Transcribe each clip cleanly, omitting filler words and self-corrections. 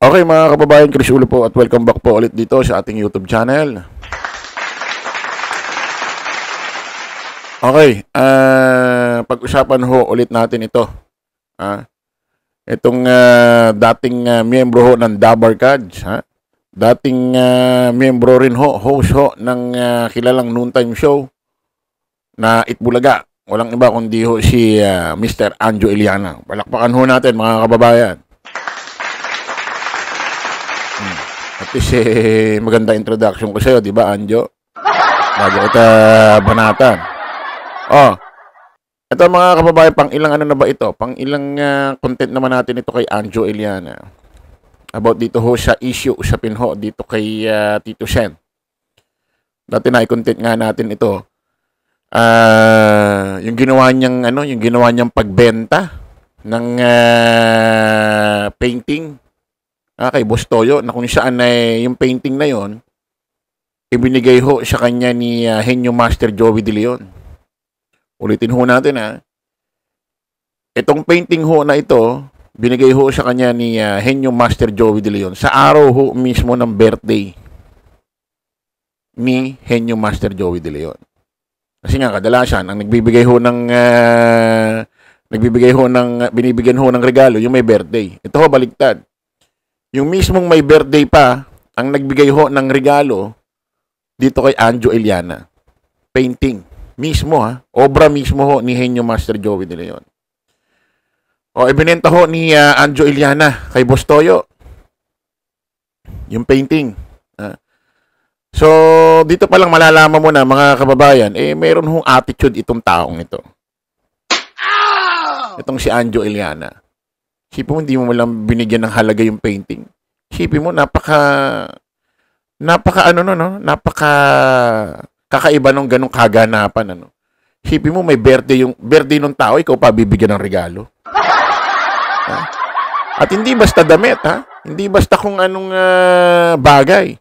Okay mga kababayan, Chris Ulo po at welcome back po ulit dito sa ating YouTube channel. Okay, pag-usapan ho ulit natin ito. Itong dating miyembro ho ng Dabar Cards, dating miyembro rin ho, host ho ng kilalang noontime show na Itbulaga. Walang iba kundi ho si Mr. Anjo Iliana. Palakpakan ho natin mga kababayan. At least maganda introduction ko sa'yo, di ba Anjo? Bago kita banatan. Ito mga kababayan, pang ilang ano na ba ito? Pang ilang content naman natin ito kay Anjo Iliana. About dito ho sa issue, usapin ho dito kay Tito Sen. Dati na i-content nga natin ito. Yung ginawa niyang pagbenta ng painting kay Boss Toyo, na kung saan yung painting na yon ibinigay ho sa kanya ni Henyo Master Joey De Leon. Ulitin ho natin itong painting ho na ito binigay ho sa kanya ni Henyo Master Joey De Leon sa araw ho mismo ng birthday ni Henyo Master Joey De Leon. Kasi nga kadalasan ang binibigyan ho ng regalo yung may birthday. Ito ho baliktad. Yung mismong may birthday pa ang nagbigay ho ng regalo dito kay Anjo Iliana. Painting mismo obra mismo ho ni Henyo Master Joey De Leon. Ibinenta ho ni Anjo Iliana kay Boss Toyo yung painting. So, dito pa lang malalaman mo na mga kababayan, mayroon hong attitude itong taong ito. Itong si Anjo Iliana. Sipin mo, hindi mo lang binigyan ng halaga yung painting. Sipin mo, napaka kakaiba nung ganong kaganapan, Sipin mo, may birthday ng tao, ikaw pa bibigyan ng regalo. At hindi basta damit, Hindi basta kung anong bagay.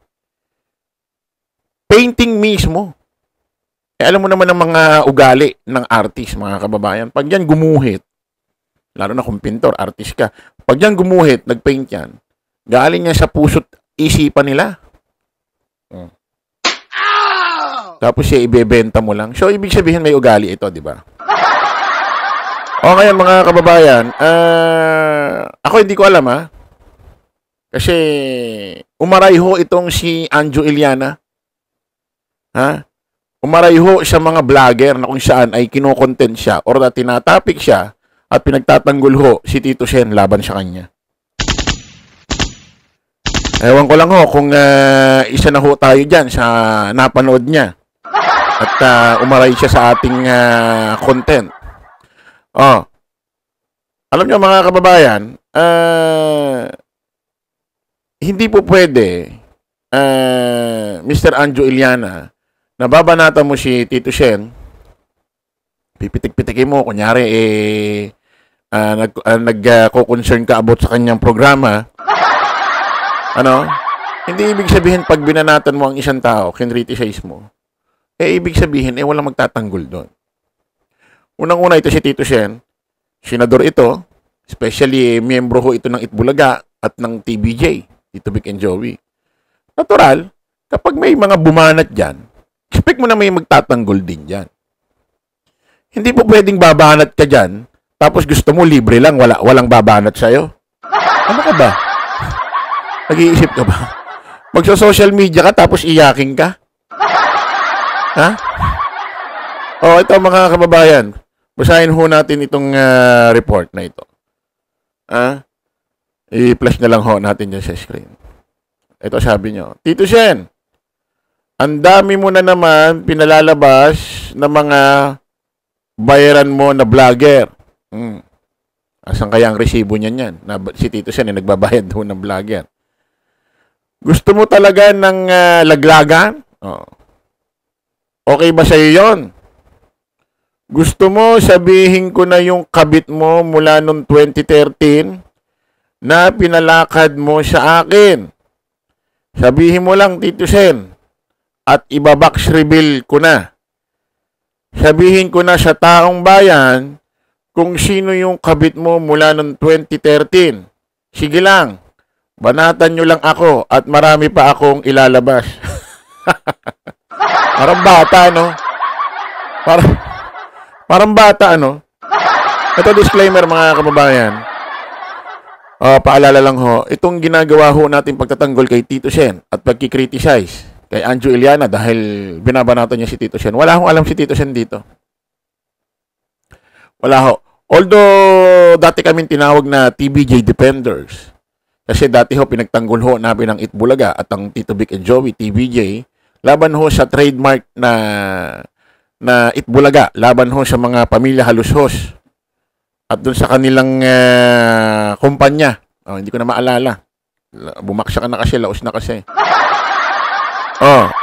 Painting mismo. Alam mo naman ang mga ugali ng artist, mga kababayan. Pag yan gumuhit, lalo na kung pintor, artist ka, pag yan gumuhit, nagpaint yan, galing niya sa puso't isipan nila. Tapos siya ibebenta mo lang. So, ibig sabihin may ugali ito, di ba? Okay, mga kababayan, ako hindi ko alam, kasi umaray ho itong si Anjo Iliana. Umaray ho sa mga vlogger na kung saan ay kinokontent siya or na tinatapik siya at pinagtatanggol ho si Tito Sen laban sa kanya. Ewan ko lang ho kung isa na ho tayo dyan sa napanood niya at umaray siya sa ating content. Alam niyo mga kababayan, hindi po pwede, Mr. Anjo Iliana, nababanata mo si Tito Sen, pipitik-pitikin mo, kunyari, nagko-concern ka about sa kanyang programa, hindi ibig sabihin pag binanatan mo ang isang tao, kinriticize mo, ibig sabihin, walang magtatanggol doon. Unang-una ito si Tito Sen, senador ito, especially miyembro ho ito ng Itbulaga at ng TBJ, Tito Vic and Joey. Natural, kapag may mga bumanat dyan, expect mo na may magtatanggol din dyan. Hindi po pwedeng babanat ka dyan, tapos gusto mo libre lang, walang babanat sa'yo. Ano ka ba? Nag-iisip ka ba? Magsa-social media ka, tapos iyaking ka? Ito mga kababayan, basahin ho natin itong report na ito. I-flash na lang ho natin dyan sa screen. Ito sabi nyo, Tito Sen, ang dami mo na naman pinalalabas na mga bayaran mo na vlogger. Asan kaya ang resibo niyan yan? Si Tito Sen ay nagbabayad ho ng vlogger. Gusto mo talaga ng laglagan? Okay ba sa'yo yun? Gusto mo sabihin ko na yung kabit mo mula noong 2013 na pinalakad mo sa akin? Sabihin mo lang, Tito Sen, at ibabox reveal ko na. Sabihin ko na sa taong bayan kung sino yung kabit mo mula noong 2013. Sige lang, Banatan nyo lang ako at marami pa akong ilalabas. Parang bata, no? Parang bata, ano? Ito disclaimer, mga kababayan. Paalala lang ho, itong ginagawa ho natin pagtatanggol kay Tito Sen at pagkikriticize kay Anjo Iliana dahil binabanatan niya si Tito Sen. Wala akong alam si Tito Sen dito. Wala ho. Although, dati kaming tinawag na TBJ Defenders. Kasi dati ho, pinagtanggol ho namin ang Itbulaga at ang Tito Vic and Joey, TBJ, laban ho sa trademark na Itbulaga, laban ho sa mga pamilya halushos at dun sa kanilang kumpanya. Hindi ko na maalala. Bumaksya ka na kasi, laos na kasi.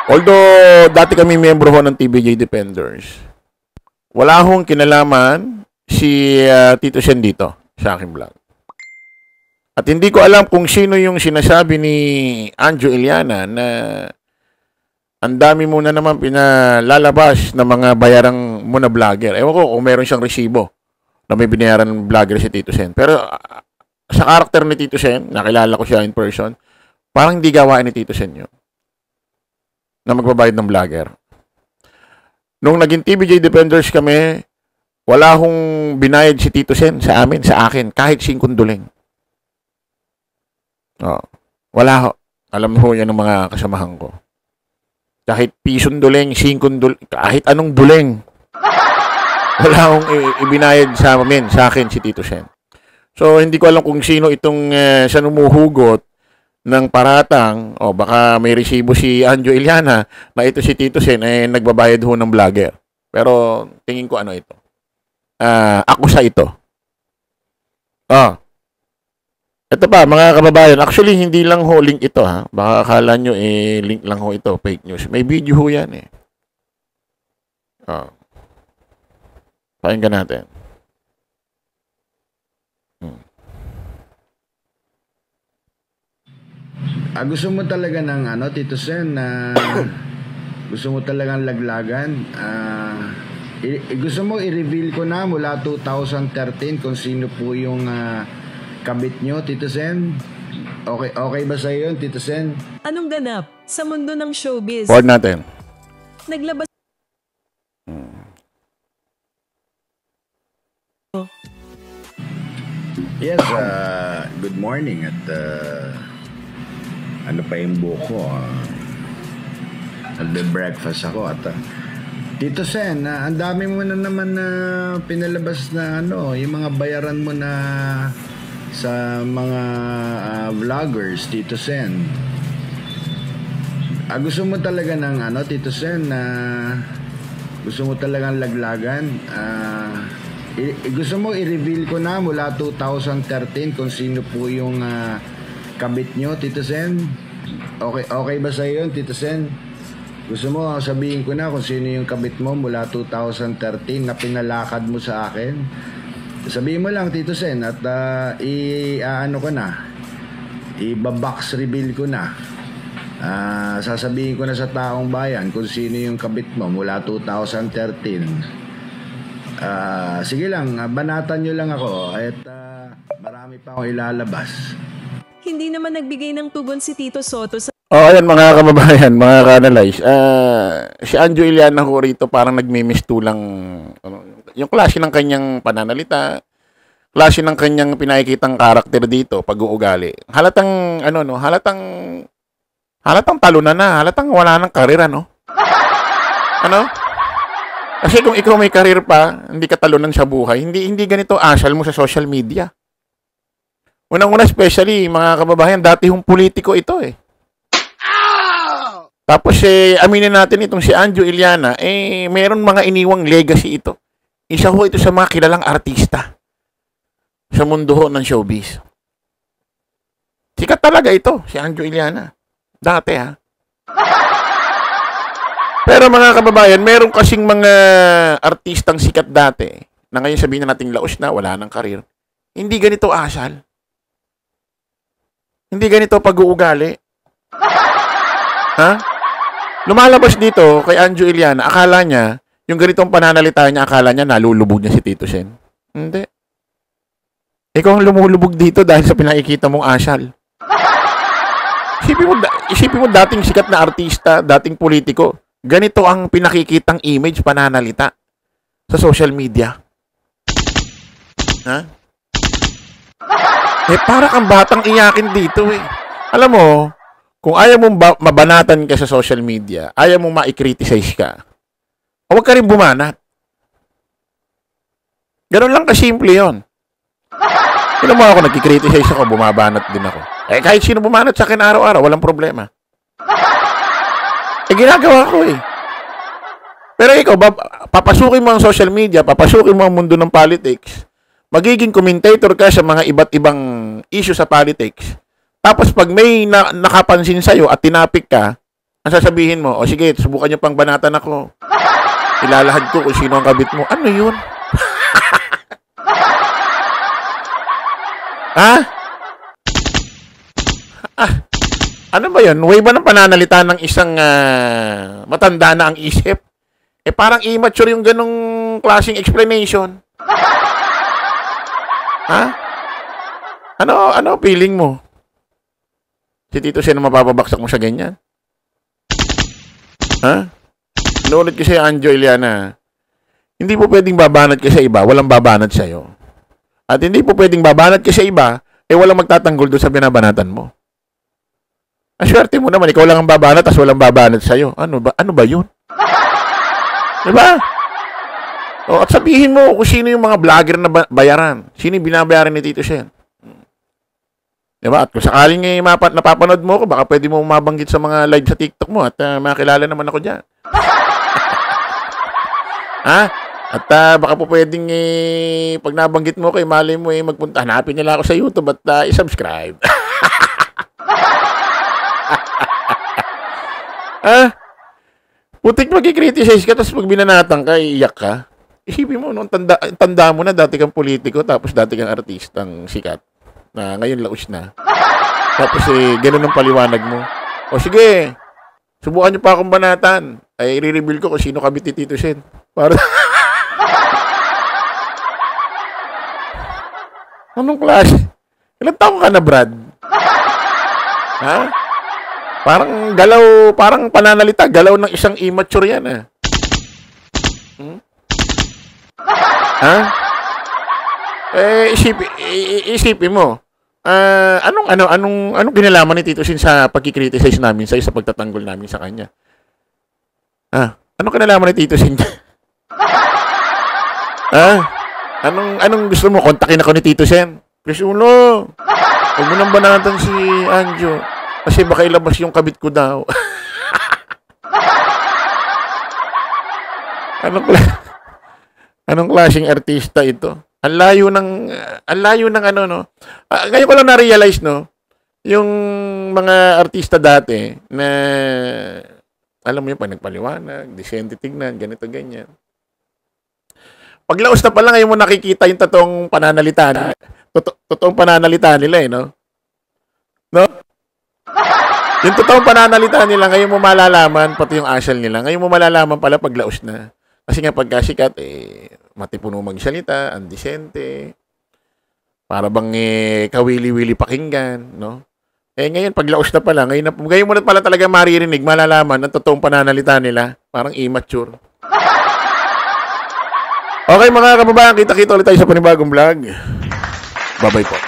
Although dati kami miyembro ho ng TBJ Defenders, wala hong kinalaman si Tito Sen dito sa aking vlog. At hindi ko alam kung sino yung sinasabi ni Anjo Iliana na ang dami mo na naman pinalalabas ng mga bayarang mo na vlogger. Ewan ko kung meron siyang resibo na may binayaran ng vlogger si Tito Sen. Pero sa karakter ni Tito Sen, nakilala ko siya in person, parang hindi gawain ni Tito Sen yun na magbabayad ng vlogger. Nung naging TBJ Defenders kami, wala hong binayad si Tito Sen sa amin, sa akin, kahit 5 duling. Wala ho. Alam ho yan ng mga kasamahan ko. Kahit pisong duling, 5 duling, kahit anong duling. Wala hong ibinayad sa amin, sa akin si Tito Sen. So, hindi ko alam kung sino itong siya numuhugot ng paratang, baka may resibo si Anjo Iliana na ito si Tito Sen nagbabayad ho ng vlogger. Pero tingin ko ano ito. Ako sa ito. Ito pa, mga kababayan. Actually, hindi lang ho link ito, ha. Baka akala nyo, link lang ho ito. Fake news. May video ho yan, eh. Pakinggan natin. Gusto mo talaga ng Tito Sen, gusto mo talagang laglagan? Gusto mo i-reveal ko na mula 2013 kung sino po yung kabit nyo, Tito Sen? Okay ba sa iyo, Tito Sen? Anong ganap sa mundo ng showbiz? Forward natin. Naglabas Yes, good morning at ano pa yung buko? Nagbe-breakfast ako at Tito Sen, ang dami mo na naman na pinalabas na yung mga bayaran mo na sa mga vloggers, Tito Sen. Gusto mo talaga ng Tito Sen, gusto mo talagang laglagan? Gusto mo i-reveal ko na mula 2013 kung sino po yung kabit nyo, Tito Sen? Okay ba sa iyo, Tito Sen? Gusto mo sabihin ko na kung sino yung kabit mo mula 2013 na pinalakad mo sa akin? Sabihin mo lang, Tito Sen, at ko na, i-box reveal ko na. Sasabihin ko na sa taong bayan kung sino yung kabit mo mula 2013. Sige lang, banatan nyo lang ako at marami pa akong ilalabas. Hindi naman nagbigay ng tugon si Tito Soto sa Ayan mga kababayan, mga ka-analyze. Si Anjo Iliana ho rito parang nagmimistulang yung klase ng kanyang pananalita, klase ng kanyang pinakikitang karakter dito, pag-uugali. Halatang halatang talunan na, halatang wala ng karir, Kasi kung ikaw may karir pa, hindi ka talunan sa buhay, hindi ganito asal mo sa social media. Unang-una, especially, mga kababayan, dati yung politiko ito, eh. Tapos, aminin natin itong si Anjo Iliana, meron mga iniwang legacy ito. Isa ho ito sa mga kilalang artista sa mundo ho ng showbiz. Sikat talaga ito, si Anjo Iliana. Dati, ha. Pero mga kababayan, meron kasing mga artistang sikat dati na ngayon sabihin na nating laos na, wala nang karir. Hindi ganito asal. Hindi ganito pag-uugali. Ha? Lumalabas dito kay Anjo Iliana, akala niya, yung ganitong pananalita niya, akala niya nalulubog niya si Tito Sen. Hindi. Ikaw ang lumulubog dito dahil sa pinakikita mong asal. Isipin mo dating sikat na artista, dating politiko. Ganito ang pinakikitang image, pananalita sa social media. Ha? Para kang batang iyakin dito eh. Alam mo, kung ayaw mong mabanatan ka sa social media, ayaw mong ma-criticize ka, huwag ka rin bumanat. Ganun lang kasimple yun. Alam mo ako, nagkikriticize ako, bumabanat din ako. Kahit sino bumanat sa akin araw-araw, walang problema. Ginagawa ko eh. Pero ikaw, papasukin mo ang social media, papasukin mo ang mundo ng politics, magiging commentator ka sa mga iba't ibang issue sa politics. Tapos pag may nakapansin sa'yo at tinapik ka, ang sasabihin mo, o sige, subukan nyo pang banatan ako. Ilalahad ko kung sino ang kabit mo. Ano yun? Ha? Ano ba yun? Way ba ng pananalita ng isang matanda na ang isip? Parang immature yung ganong klaseng explanation. Ha? Ano feeling mo? Si Tito Sen mapapabaksak mo sa ganyan? Ha? Inuulit ko sa'yo, Anjo Iliana. Hindi po pwedeng babanat ka sa iba, walang babanat sa'yo. At hindi po pwedeng babanat ka sa iba, walang magtatanggol doon sa binabanatan mo. Aswerte mo naman, ikaw lang ang babanat, tas walang babanat sa'yo. Ano ba yun? Diba? At sabihin mo kung sino yung mga vlogger na bayaran. Sino yung binabayaran ni Tito Sen? Diba? At kung sakaling napapanood mo ko, baka pwede mo mabanggit sa mga live sa TikTok mo at makilala naman ako dyan. Ha? At baka po pwedeng pag nabanggit mo ko, malay mo magpunta. Hanapin nila ako sa YouTube at i-subscribe. Putik magkikriticize ka, tapos pag binanatan ka, iiyak ka. Isipin mo, no, tanda mo na dati kang politiko, tapos dati kang artistang sikat, na ngayon laos na. Tapos ganun ang paliwanag mo. O sige, subukan nyo pa akong banatan. Ay, i-reveal ko kung sino kabit ni Tito Sen. Para... Anong klase? Ilang taong ka na, Brad? Ha? Parang galaw, parang pananalita, galaw ng isang immature yan, eh. Ha? Isipin mo. Anong ginalaman ni Tito Sen sa pagkikriticize namin sa pagtatanggol namin sa kanya? Anong kinalaman ni Tito Sen? Anong gusto mo? Kontakin ako ni Tito Sen. Please, ulo. Huwag mo nang banatan si Anjo. Kasi baka ilabas yung kabit ko daw. Anong klaseng artista ito? Ang layo ng ano, no? Ngayon ko lang na-realize, no? Yung mga artista dati na, alam mo yung pag nagpaliwanag, disente tignan, ganito, ganyan. Paglaos na pala, ngayon mo nakikita yung totoong pananalita nila. Totoong pananalita nila, no? No? Yung totoong pananalita nila, ngayon mo malalaman, pati yung asal nila, ngayon mo malalaman pala paglaos na. Kasi nga pagkasikat, matipuno magsalita, andisente, para bang kawili-wili pakinggan, no? Ngayon, paglaos na pala, ngayon mo na pala talaga maririnig, malalaman ang totoong pananalita nila, parang immature. Okay mga kababayan, kita-kita ulit tayo sa panibagong vlog. Bye-bye po.